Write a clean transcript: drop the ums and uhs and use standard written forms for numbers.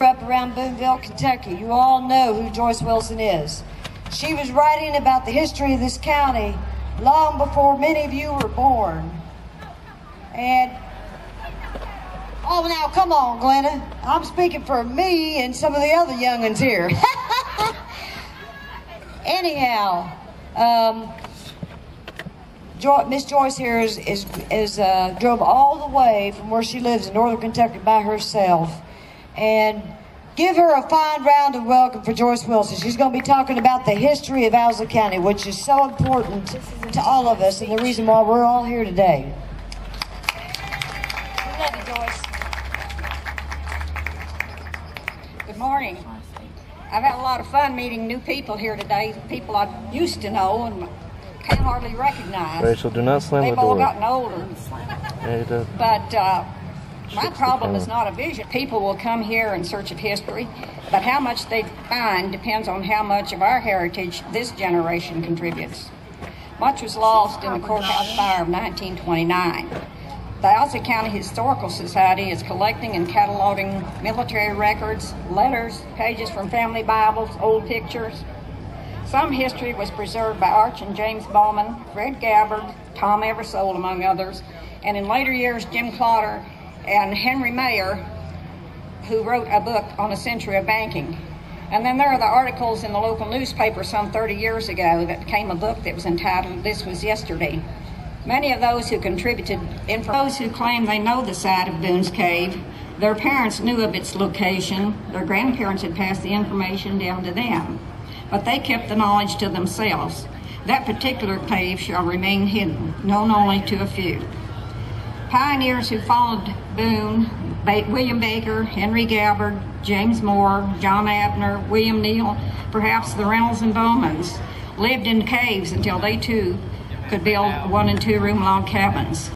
Up around Booneville, Kentucky. You all know who Joyce Wilson is. She was writing about the history of this county long before many of you were born. And, oh, now come on, Glenna. I'm speaking for me and some of the other young'uns here. Anyhow, Miss Joyce here drove all the way from where she lives in northern Kentucky by herself. And give her a fine round of welcome for Joyce Wilson. She's going to be talking about the history of Owsley County, which is so important to all of us and the reason why we're all here today. We love you, Joyce. Good morning. I've had a lot of fun meeting new people here today, people I used to know and can't hardly recognize. Rachel, do not slam the door. They've all gotten older. Yeah, you did. But my problem is not a vision. People will come here in search of history, but how much they find depends on how much of our heritage this generation contributes. Much was lost in the courthouse fire of 1929. The Owsley County Historical Society is collecting and cataloging military records, letters, pages from family Bibles, old pictures. Some history was preserved by Arch and James Bowman, Fred Gabbard, Tom Eversole, among others, and in later years, Jim Clotter and Henry Mayer, who wrote a book on a century of banking. And then there are the articles in the local newspaper some 30 years ago that became a book that was entitled This Was Yesterday. Many of those who contributed, and for those who claim they know the site of Boone's Cave, their parents knew of its location, their grandparents had passed the information down to them, but they kept the knowledge to themselves. That particular cave shall remain hidden, known only to a few. Pioneers who followed Boone, William Baker, Henry Gabbard, James Moore, John Abner, William Neal, perhaps the Reynolds and Bowmans, lived in caves until they too could build 1- and 2-room log cabins.